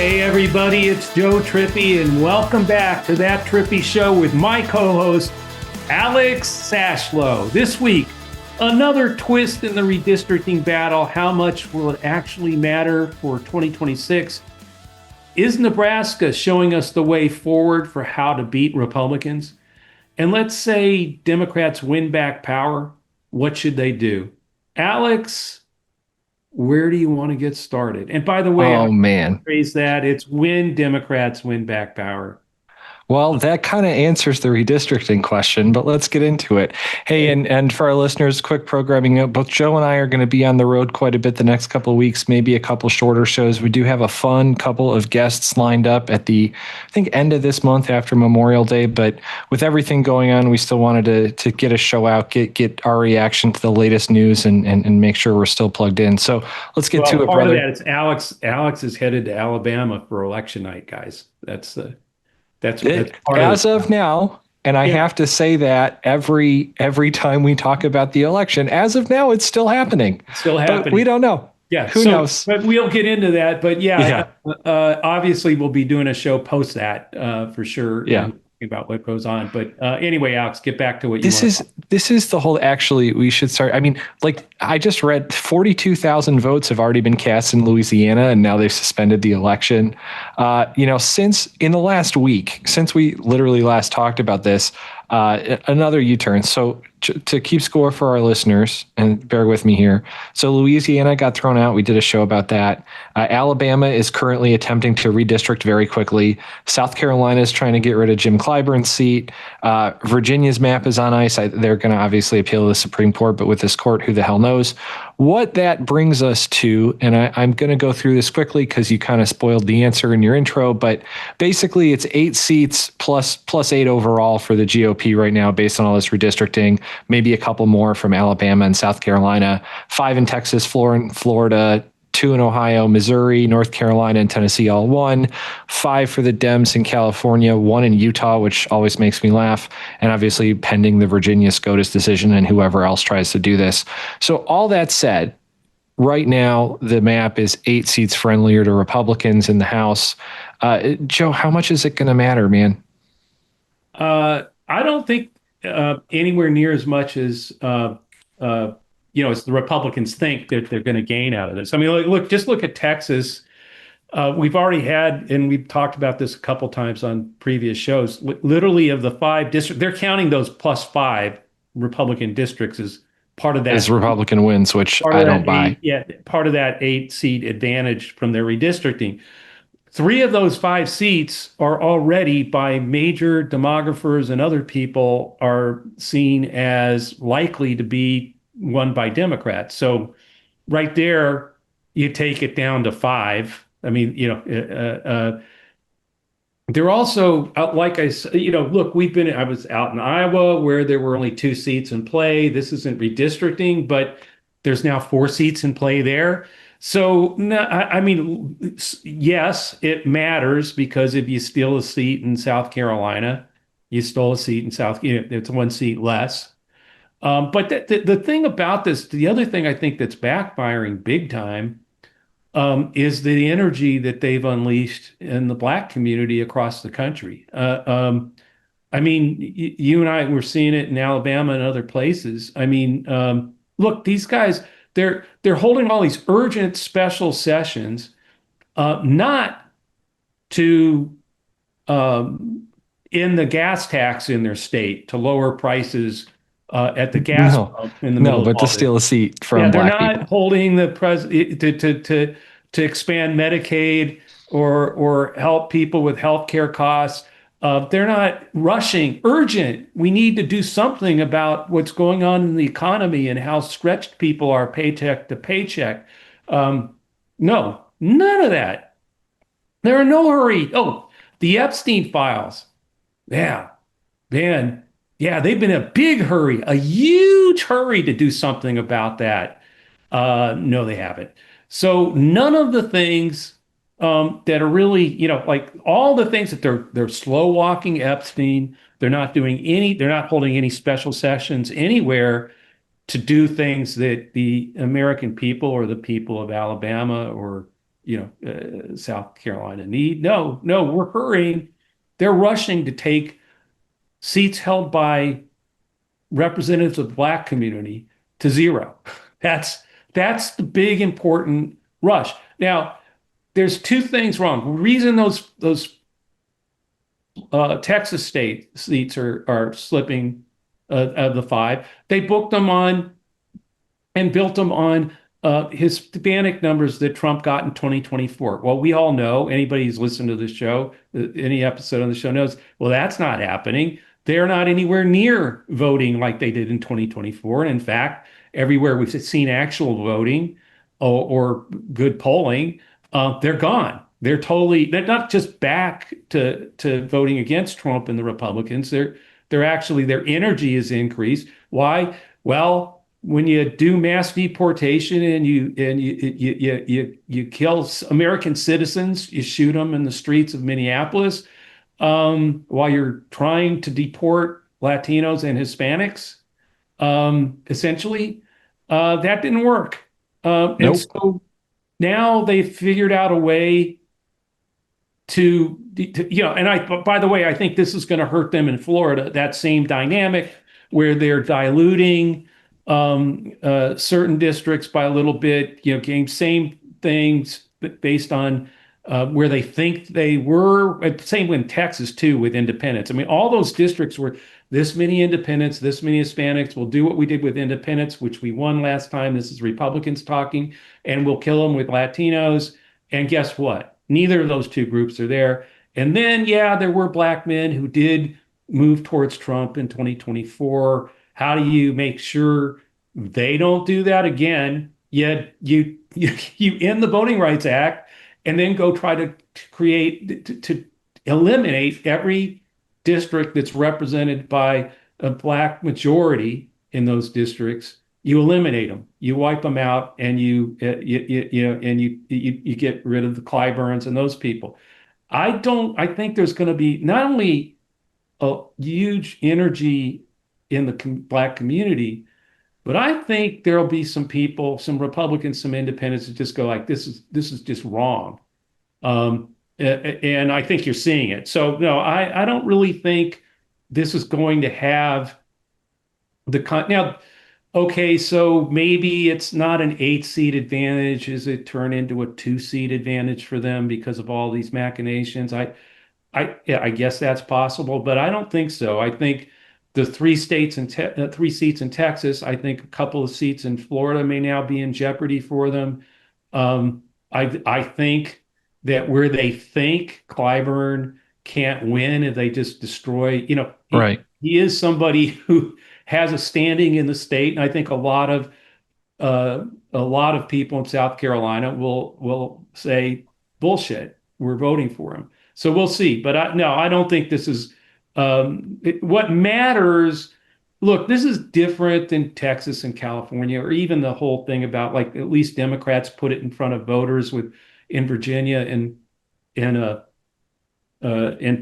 Hey everybody, it's Joe Trippi, and welcome back to That Trippi Show with my co-host, Alex Sashlow. This week, another twist in the redistricting battle. How much will it actually matter for 2026? Is Nebraska showing us the way forward for how to beat Republicans? And let's say Democrats win back power. What should they do? Alex, where do you want to get started? And by the way, man. Phrase that it's when Democrats win back power. Well, that kind of answers the redistricting question, but let's get into it. Hey, and for our listeners, quick programming note, both Joe and I are going to be on the road quite a bit the next couple of weeks, maybe a couple shorter shows. We do have a fun couple of guests lined up at the, I think, end of this month after Memorial Day, but with everything going on, we still wanted to get a show out, get our reaction to the latest news and make sure we're still plugged in. So let's get to it, part brother. Of that, it's Alex is headed to Alabama for election night, guys. That's part as of now, and I have to say that every time we talk about the election, as of now, it's still happening. But we don't know. Yeah, who knows? But we'll get into that. But obviously, we'll be doing a show post that for sure. Yeah. About what goes on. But anyway, Alex, get back to what you this is the whole, actually, we should start. I mean, like I just read 42,000 votes have already been cast in Louisiana, and now they've suspended the election. Since in the last week, since we literally last talked about this, another U-turn. So to keep score for our listeners, and bear with me here. So Louisiana got thrown out. We did a show about that. Alabama is currently attempting to redistrict very quickly. South Carolina is trying to get rid of Jim Clyburn's seat. Virginia's map is on ice. They're going to obviously appeal to the Supreme Court, but with this court, who the hell knows? What that brings us to, and I'm going to go through this quickly because you kind of spoiled the answer in your intro, but basically it's 8 seats plus 8 overall for the GOP right now based on all this redistricting, maybe a couple more from Alabama and South Carolina, 5 in Texas, Florida, 2 in Ohio, Missouri, North Carolina, and Tennessee all won, 5 for the Dems in California, 1 in Utah, which always makes me laugh, and obviously pending the Virginia SCOTUS decision and whoever else tries to do this. So all that said, right now the map is 8 seats friendlier to Republicans in the House. Joe, how much is it going to matter, man? I don't think anywhere near as much as as the Republicans think that they're going to gain out of this. I mean, look at Texas. We've already had, and we've talked about this a couple times on previous shows, literally of the 5 districts, they're counting those plus 5 Republican districts as part of that. As Republican wins, which I don't buy. Part of that 8-seat advantage from their redistricting. 3 of those 5 seats are already, by major demographers and other people, are seen as likely to be won by Democrats. So right there, you take it down to 5. I mean, they're also, like I said, look, I was out in Iowa where there were only 2 seats in play. This isn't redistricting, but there's now 4 seats in play there. So, I mean, yes, it matters because if you steal a seat in South Carolina, you stole a seat in it's 1 seat less. But the thing about this, the other thing I think that's backfiring big time is the energy that they've unleashed in the Black community across the country. I mean, you and I were seeing it in Alabama and other places. I mean, look, these guys, they're holding all these urgent special sessions, not to end the gas tax in their state, to lower prices at the gas pump in the middle. But to steal a seat from Black people. They're not holding the to expand Medicaid or help people with healthcare costs. They're not rushing. Urgent. We need to do something about what's going on in the economy and how stretched people are paycheck to paycheck. No, none of that. They're in no hurry. Oh, the Epstein files. Yeah, man. Yeah, they've been in a big hurry, a huge hurry to do something about that. No, they haven't. So none of the things that are really, like all the things that they're slow walking Epstein. They're not holding any special sessions anywhere to do things that the American people or the people of Alabama or South Carolina need. No, no, we're hurrying. They're rushing to take seats held by representatives of the Black community to zero. That's that's the big important rush. Now, there's two things wrong. The reason those Texas state seats are slipping of the five, they booked them on and built them on Hispanic numbers that Trump got in 2024. Well, we all know, anybody who's listened to the show, any episode on the show knows, well, that's not happening. They're not anywhere near voting like they did in 2024. And in fact, everywhere we've seen actual voting or good polling, they're gone. They're not just back to voting against Trump and the Republicans. They're actually, their energy is increased. Why? Well, when you do mass deportation and you kill American citizens, you shoot them in the streets of Minneapolis, while you're trying to deport Latinos and Hispanics, essentially, that didn't work. And Nope. so now they've figured out a way and by the way, I think this is going to hurt them in Florida, that same dynamic where they're diluting certain districts by a little bit, getting same things based on where they think they were. Same with Texas too, with independents. I mean, all those districts were this many independents, this many Hispanics. We'll do what we did with independents, which we won last time. This is Republicans talking, and we'll kill them with Latinos. And guess what? Neither of those two groups are there. And then, yeah, there were Black men who did move towards Trump in 2024. How do you make sure they don't do that again? Yet you end the Voting Rights Act and then go try to to eliminate every district that's represented by a Black majority in those districts. You eliminate them, you wipe them out, and you get rid of the Clyburns and those people. I think there's going to be not only a huge energy in the Black community, but I think there'll be some people, some Republicans, some independents that just go like, this is just wrong. And I think you're seeing it. So no, I don't really think this is going to have now. Okay, so maybe it's not an 8-seat advantage. Is it turn into a 2-seat advantage for them because of all these machinations? Yeah, I guess that's possible, but I don't think so. I think the 3 seats in Texas. I think a couple of seats in Florida may now be in jeopardy for them. I think that where they think Clyburn can't win, if they just destroy, Right. he is somebody who has a standing in the state, and I think uh, a lot of people in South Carolina will say bullshit. We're voting for him. So we'll see. But no, I don't think this is what matters. Look, this is different than Texas and California, or even the whole thing about, like, at least Democrats put it in front of voters with in Virginia and in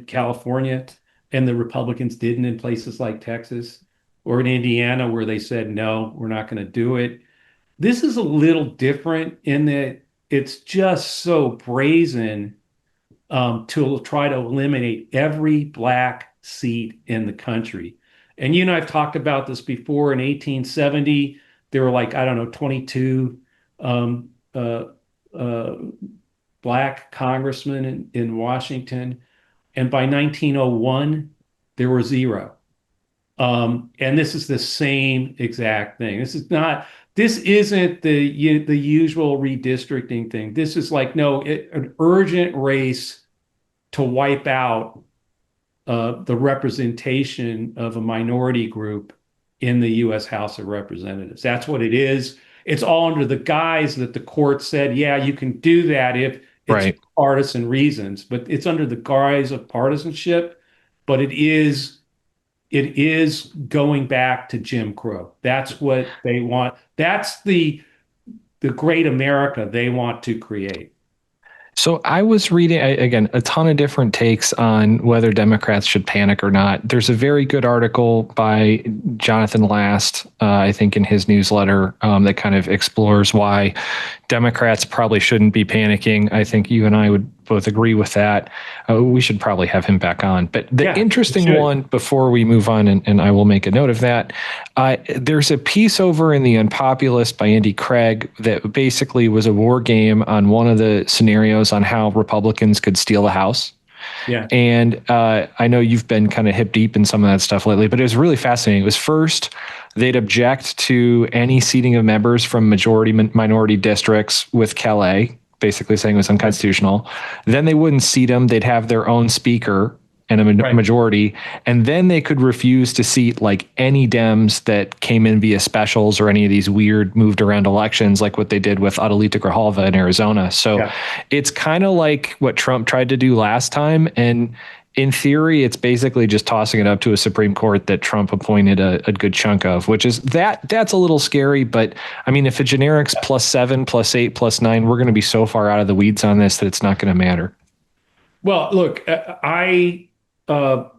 California, and the Republicans didn't in places like Texas or in Indiana, where they said, no, we're not going to do it. This is a little different in that it's just so brazen, to try to eliminate every Black seat in the country. And you and I've talked about this before. In 1870, there were, like, I don't know, 22 um, uh, uh, Black congressmen in Washington. And by 1901, there were zero. And this is the same exact thing. This isn't the usual redistricting thing. This is like, no, an urgent race to wipe out the representation of a minority group in the U.S. House of Representatives. That's what it is. It's all under the guise that the court said, yeah, you can do that if it's Right. partisan reasons, but it's under the guise of partisanship. But it is going back to Jim Crow. That's what they want. That's the great America they want to create. So I was reading again a ton of different takes on whether Democrats should panic or not. There's a very good article by Jonathan Last, I think, in his newsletter that kind of explores why Democrats probably shouldn't be panicking. I think you and I would both agree with that. We should probably have him back on. But the Yeah, we interesting should. one before we move on, and I will make a note of that, there's a piece over in The Unpopulist by Andy Craig that basically was a war game on one of the scenarios on how Republicans could steal the House. Yeah. And I know you've been kind of hip deep in some of that stuff lately, but it was really fascinating. It was first, they'd object to any seating of members from majority minority districts with Calais, basically saying it was unconstitutional. Then they wouldn't seat them. They'd have their own speaker and a Right. majority. And then they could refuse to seat like any Dems that came in via specials or any of these weird moved around elections, like what they did with Adelita Grijalva in Arizona. So Yeah. it's kind of like what Trump tried to do last time. And in theory, it's basically just tossing it up to a Supreme Court that Trump appointed a good chunk of, which is that's a little scary. But I mean, if a generic's +7, +8, +9, we're going to be so far out of the weeds on this that it's not going to matter. Well, look, I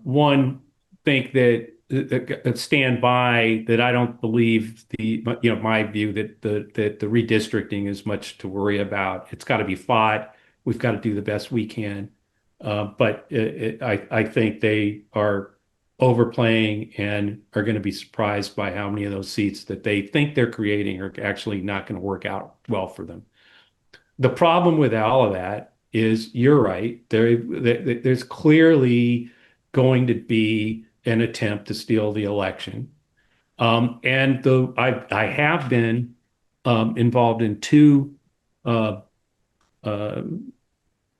one think that stand by that I don't believe my view that the redistricting is much to worry about. It's got to be fought. We've got to do the best we can. But I think they are overplaying and are going to be surprised by how many of those seats that they think they're creating are actually not going to work out well for them. The problem with all of that is you're right. There's clearly going to be an attempt to steal the election. And I have been involved in two uh, uh,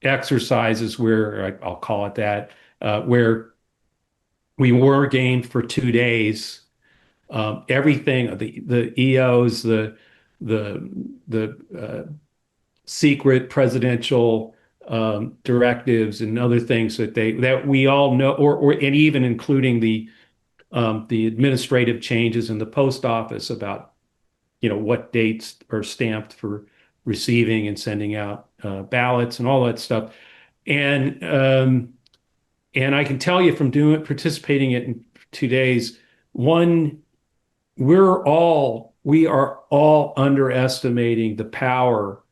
exercises where I'll call it that, where we war gamed for 2 days. Everything, the EOs, the secret presidential directives and other things that we all know, or and even including the administrative changes in the post office about what dates are stamped for receiving and sending out ballots and all that stuff. And I can tell you from participating in 2 days, one, we are all underestimating the power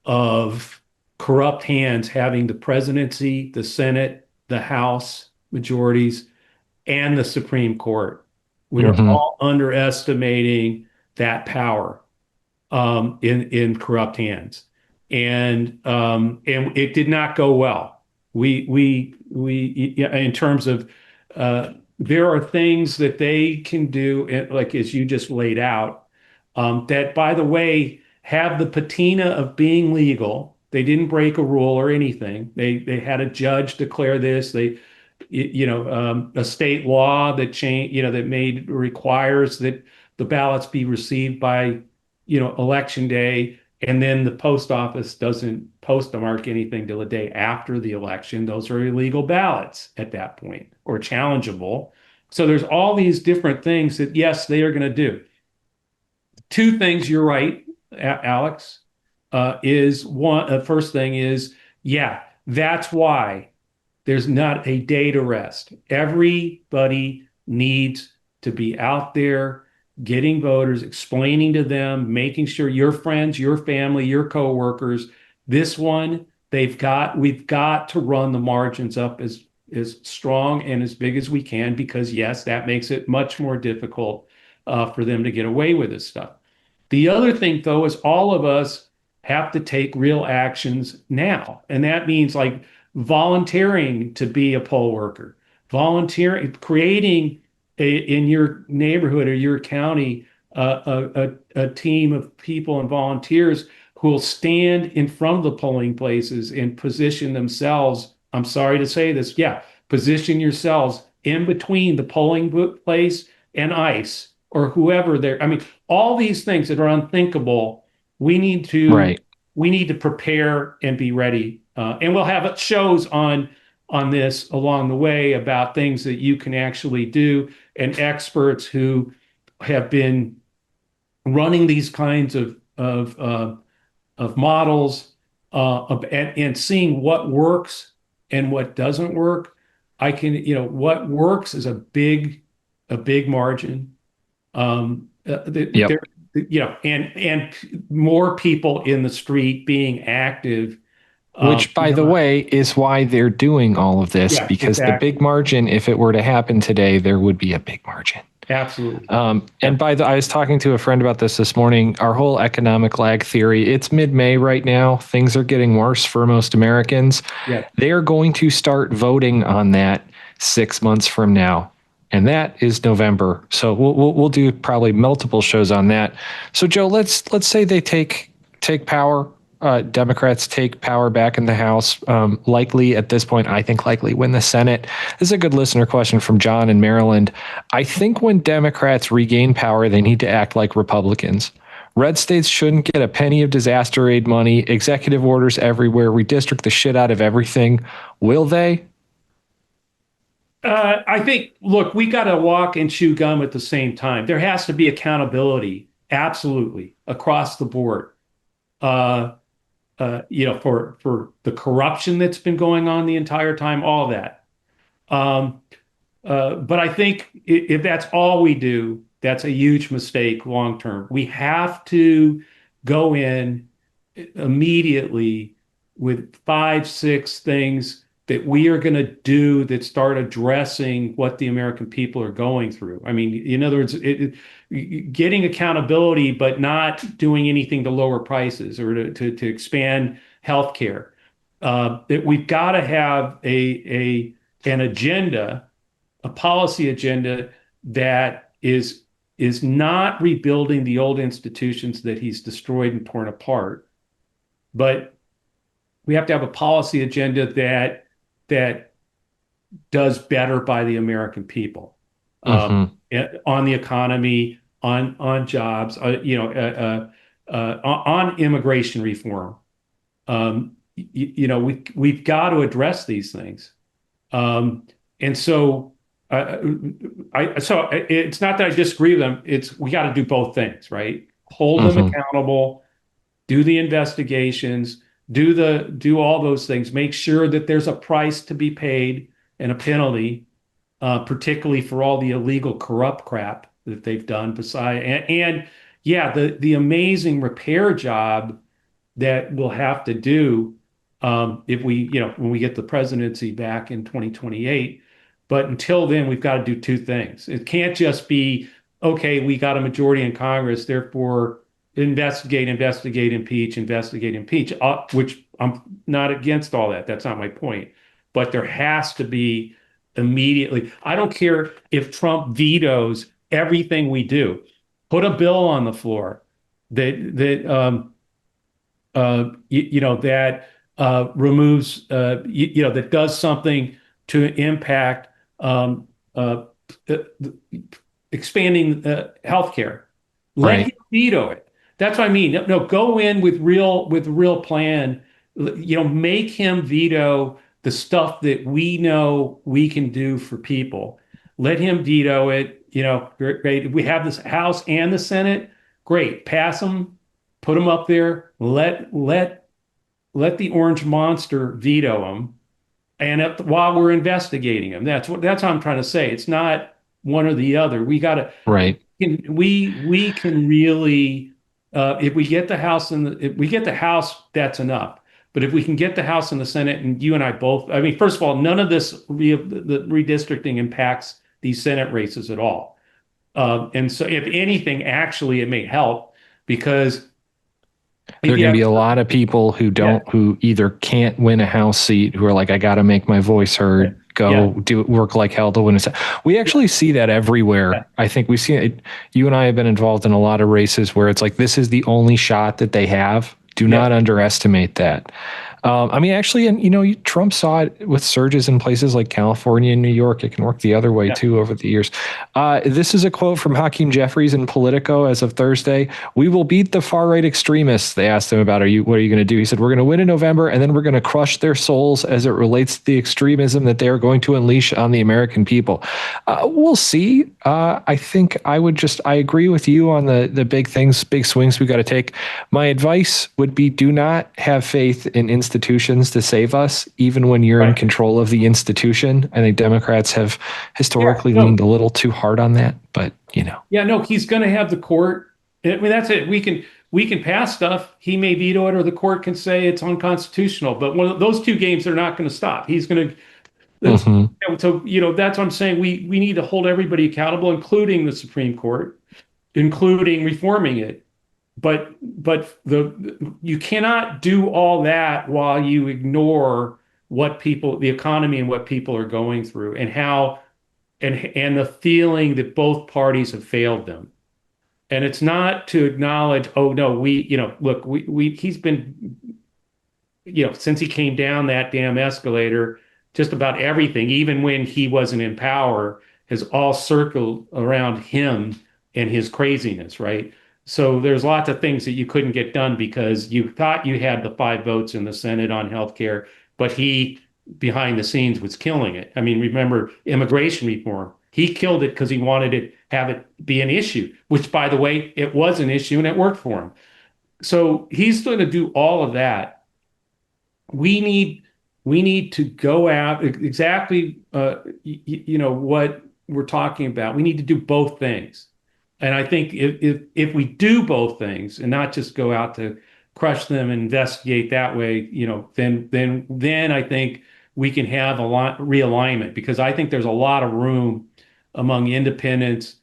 of corrupt hands having the presidency, the Senate, the House majorities, and the Supreme Court. We are Mm-hmm. all underestimating that power in corrupt hands, and it did not go well. Yeah, in terms of there are things that they can do, like as you just laid out, that, by the way, have the patina of being legal. They didn't break a rule or anything. They had a judge declare this. A state law that that made requires that the ballots be received by, election day, and then the post office doesn't postmark anything till the day after the election. Those are illegal ballots at that point or challengeable. So there's all these different things that, yes, they are going to do. Two things, you're right, Alex, is one, first thing is, yeah, that's why there's not a day to rest. Everybody needs to be out there getting voters, explaining to them, making sure your friends, your family, your coworkers, this one, we've got to run the margins up as strong and as big as we can, because yes, that makes it much more difficult for them to get away with this stuff. The other thing, though, is all of us have to take real actions now. And that means like volunteering to be a poll worker, volunteering, creating in your neighborhood or your county a team of people and volunteers who will stand in front of the polling places and position themselves. I'm sorry to say this. Yeah, position yourselves in between the polling place and ICE or whoever there. I mean, all these things that are unthinkable, we need to Right. we need to prepare and be ready. And we'll have shows on this along the way about things that you can actually do, and experts who have been running these kinds of models and seeing what works and what doesn't work. I can, what works is a big margin. Yep. There, and more people in the street being active. Which, by the way, is why they're doing all of this, Yeah, because the exactly. big margin, if it were to happen today, there would be a big margin. Absolutely. And I was talking to a friend about this morning. Our whole economic lag theory, it's mid-May right now. Things are getting worse for most Americans. Yeah. They are going to start voting on that 6 months from now. And that is November. So we'll do probably multiple shows on that. So Joe, let's say they take power. Democrats take power back in the House. Likely at this point, I think likely win the Senate. This is a good listener question from John in Maryland. I think when Democrats regain power, they need to act like Republicans. Red states shouldn't get a penny of disaster aid money, executive orders everywhere, redistrict the shit out of everything. Will they? I think, look, we got to walk and chew gum at the same time. There has to be accountability, absolutely, across the board. Uh, for the corruption that's been going on the entire time, all that. Um, but I think if that's all we do, that's a huge mistake long term. We have to go in immediately with 5, 6 things that we are going to do that start addressing what the American people are going through. I mean, in other words, getting accountability, but not doing anything to lower prices or to expand healthcare. That we've got to have an agenda, a policy agenda that is not rebuilding the old institutions that he's destroyed and torn apart, but we have to have a policy agenda that does better by the American people, on the economy, on jobs, on immigration reform. We've got to address these things. And so it's not that I disagree with them. It's we got to do both things, right? Hold them accountable, do the investigations, do all those things. Make sure that there's a price to be paid and a penalty, particularly for all the illegal corrupt crap that they've done. And yeah, the amazing repair job that we'll have to do, if when we get the presidency back in 2028. But until then, we've got to do 2 things. It can't just be, okay, we got a majority in Congress, therefore investigate, impeach, which I'm not against all that. That's not my point. But there has to be immediately. I don't care if Trump vetoes everything we do. Put a bill on the floor that removes, that does something to impact, expanding healthcare. Let him veto it. That's what I mean. No, go in with real plan. Make him veto the stuff that we know we can do for people. Let him veto it. Great. We have this House and the Senate. Great. Pass them. Put them up there. Let the orange monster veto them. And while we're investigating them, that's how I'm trying to say. It's not one or the other. We got to Right. we can really, if we get the House if we get the House, that's enough. But if we can get the House and the Senate, and you and I both, I mean, first of all, none of this the redistricting impacts these Senate races at all. And so, if anything, actually, it may help because there are going to be a lot of people who either can't win a House seat, who are like, I got to make my voice heard, work like hell to win a seat. We actually see that everywhere. Yeah. I think we see it. You and I have been involved in a lot of races where it's like, this is the only shot that they have. Do not underestimate that. I mean, actually, and Trump saw it with surges in places like California and New York. It can work the other way Yeah. too over the years. This is a quote from Hakeem Jeffries in Politico as of Thursday. "We will beat the far right extremists." They asked him about, what are you going to do? He said, "We're going to win in November, and then we're going to crush their souls as it relates to the extremism that they are going to unleash on the American people." We'll see. I think I agree with you on the big things, big swings we got to take. My advice would be, do not have faith in institutions to save us, even when you're in Right. control of the institution. I think Democrats have Yeah. historically No. leaned a little too hard on that, but Yeah. No. He's going to have the court. I mean, that's it. We can pass stuff. He may veto it, or the court can say it's unconstitutional. But one of those two games are not going to stop. He's going to. That's, Mhm. so that's what I'm saying. We need to hold everybody accountable, including the Supreme Court, including reforming it. But you cannot do all that while you ignore the economy and what people are going through, and how and the feeling that both parties have failed them. And it's not to acknowledge, oh no, look, he's been, since he came down that damn escalator, just about everything, even when he wasn't in power, has all circled around him and his craziness, right? So there's lots of things that you couldn't get done because you thought you had the 5 votes in the Senate on healthcare, but he, behind the scenes, was killing it. I mean, remember immigration reform? He killed it because he wanted to have it be an issue, which, by the way, it was an issue and it worked for him. So he's going to do all of that. We need to go out exactly, what we're talking about. We need to do both things. And I think if we do both things and not just go out to crush them and investigate that way, then I think we can have a lot realignment, because I think there's a lot of room among independents,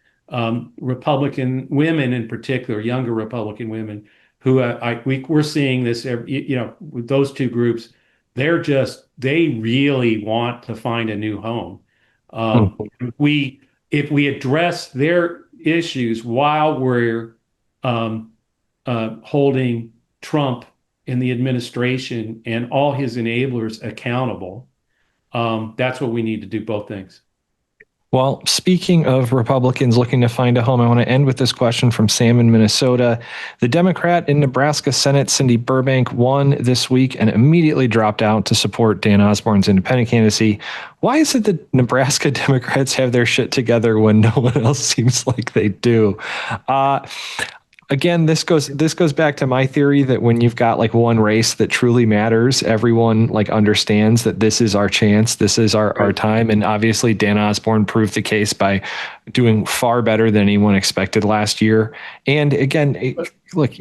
Republican women in particular, younger Republican women, who we're seeing this with those two groups. They really want to find a new home. Mhm. We If we address their issues while we're um, holding Trump and the administration and all his enablers accountable, that's what we need to do, both things. Well, speaking of Republicans looking to find a home, I want to end with this question from Sam in Minnesota. The Democrat in Nebraska Senate, Cindy Burbank, won this week and immediately dropped out to support Dan Osborn's independent candidacy. Why is it that Nebraska Democrats have their shit together when no one else seems like they do? Again, this goes back to my theory that when you've got like one race that truly matters, everyone like understands that this is our chance, this is our time. And obviously Dan Osborn proved the case by doing far better than anyone expected last year. And again, look,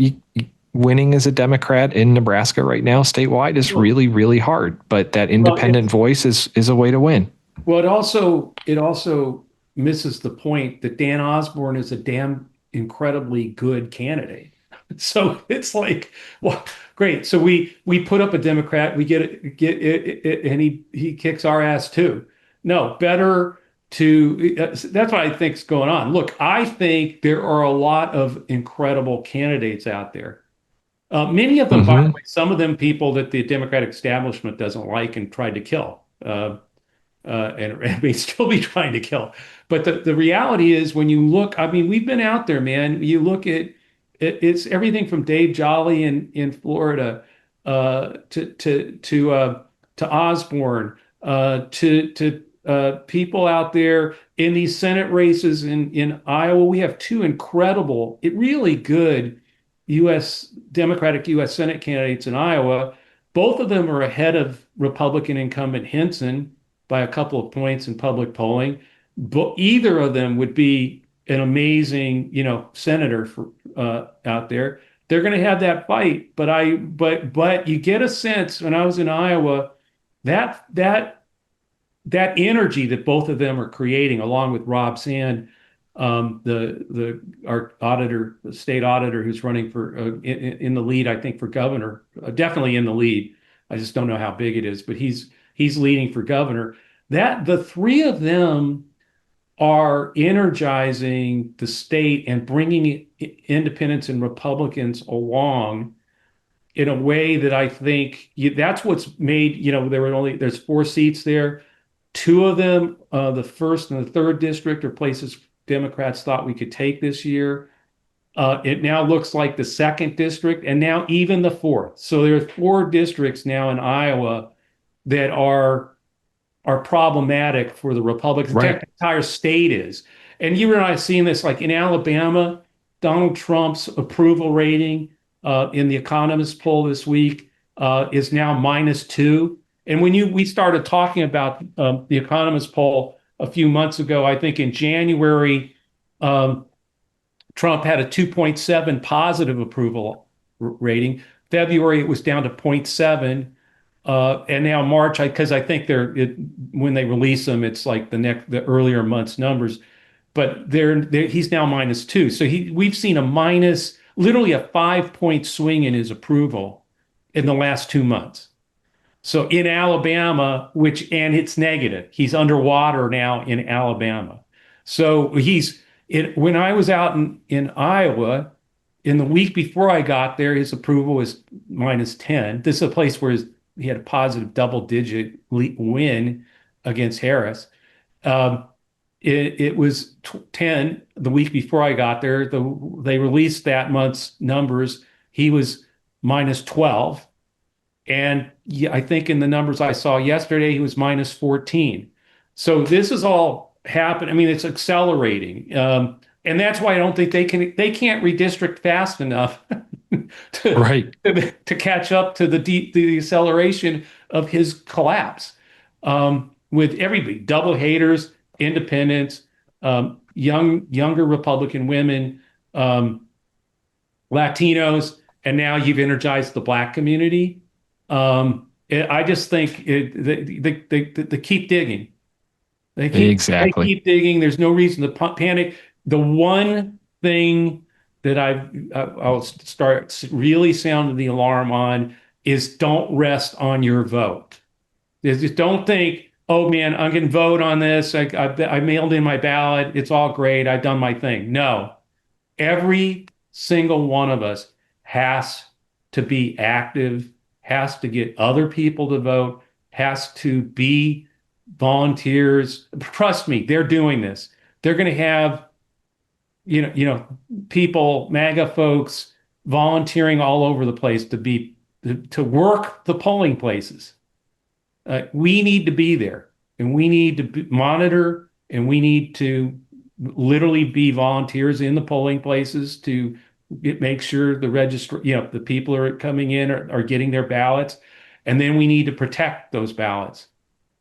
winning as a Democrat in Nebraska right now statewide is really, really hard, but that independent voice is a way to win. Well, it also misses the point that Dan Osborn is a damn incredibly good candidate. So it's like, well, great. So we put up a Democrat, we get it, and he kicks our ass too. No, better to. That's what I think's going on. Look, I think there are a lot of incredible candidates out there. Many of them, by the Mm-hmm. way, some of them people that the Democratic establishment doesn't like and tried to kill. And may still be trying to kill. But the reality is, when you look, I mean, we've been out there, man. You look at it's everything from Dave Jolly in Florida, to Osborne, to people out there in these Senate races in Iowa. We have two incredible, really good Democratic U.S. Senate candidates in Iowa. Both of them are ahead of Republican incumbent Hinson by a couple of points in public polling. But either of them would be an amazing, senator for out there. They're going to have that fight, but you get a sense when I was in Iowa that that energy that both of them are creating, along with Rob Sand, the our auditor, the state auditor, who's running for in the lead, I think, for governor, definitely in the lead. I just don't know how big it is, but he's leading for governor. That the three of them are energizing the state and bringing independents and Republicans along. in a way that I think that's what's made, there's 4 seats there. 2 of them, the first and the third district, are places Democrats thought we could take this year. It now looks like the second district and now even the fourth. So there are 4 districts now in Iowa that are problematic for the Republicans. Right. The entire state is. And you and I have seen this, like in Alabama, Donald Trump's approval rating in the Economist poll this week is now -2. And when we started talking about the Economist poll a few months ago, I think in January, Trump had a 2.7 positive approval rating. February, it was down to 0.7. And now March, because I think when they release them, it's like the earlier months numbers, but he's now -2. So we've seen literally a 5-point swing in his approval in the last 2 months. So in Alabama, and it's negative, he's underwater now in Alabama. So when I was out in Iowa, in the week before I got there, his approval was -10. This is a place where he had a positive double-digit win against Harris. It was 10 the week before I got there. They released that month's numbers. He was -12. And I think in the numbers I saw yesterday, he was -14. So this is all happening. I mean, it's accelerating. And that's why I don't think they can't redistrict fast enough to catch up to the acceleration of his collapse. With everybody, double haters, independents, younger Republican women, Latinos, and now you've energized the Black community. I just think they keep digging. They keep digging. There's no reason to panic. The one thing that I'll start really sounding the alarm on is don't rest on your vote. Just don't think, oh man, I'm going to vote on this. I mailed in my ballot. It's all great. I've done my thing. No, every single one of us has to be active, has to get other people to vote, has to be volunteers. Trust me, they're doing this. They're going to have, people, MAGA folks, volunteering all over the place to work the polling places. We need to be there, and we need to monitor, and we need to literally be volunteers in the polling places to make sure the people are coming in are getting their ballots, and then we need to protect those ballots.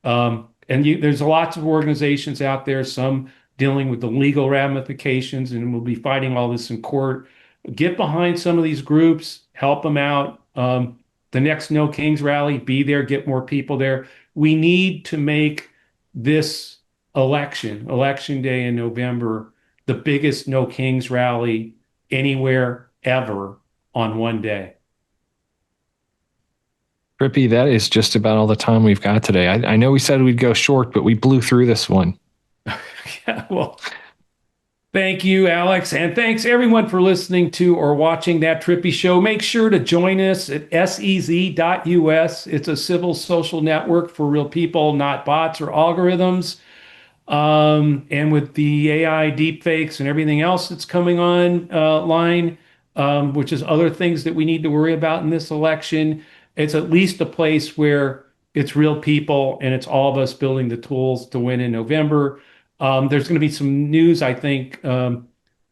There's lots of organizations out there, some dealing with the legal ramifications, and we'll be fighting all this in court. Get behind some of these groups, help them out. The next No Kings rally, be there, get more people there. We need to make this election day in November, the biggest No Kings rally anywhere ever on one day. Trippi, that is just about all the time we've got today. I know we said we'd go short, but we blew through this one. Yeah, well, thank you, Alex. And thanks everyone for listening to or watching That Trippi Show. Make sure to join us at sez.us. It's a civil social network for real people, not bots or algorithms. And with the AI deepfakes and everything else that's coming online, which is other things that we need to worry about in this election, it's at least a place where it's real people and it's all of us building the tools to win in November. There's going to be some news, I think,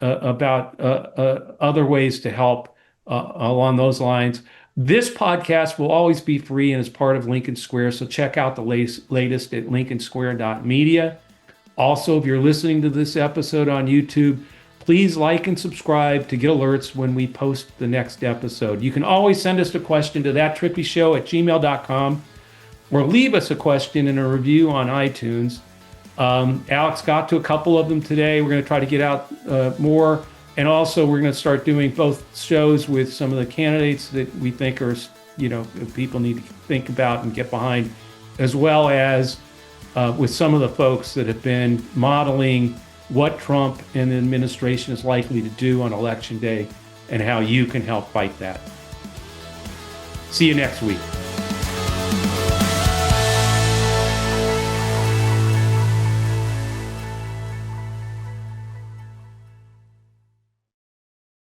about other ways to help along those lines. This podcast will always be free and is part of Lincoln Square, so check out the latest at lincolnsquare.media. Also, if you're listening to this episode on YouTube, please like and subscribe to get alerts when we post the next episode. You can always send us a question to thattrippishow@gmail.com or leave us a question and a review on iTunes. Alex got to a couple of them today. We're going to try to get out more. And also, we're going to start doing both shows with some of the candidates that we think are, people need to think about and get behind, as well as with some of the folks that have been modeling what Trump and the administration is likely to do on Election Day and how you can help fight that. See you next week.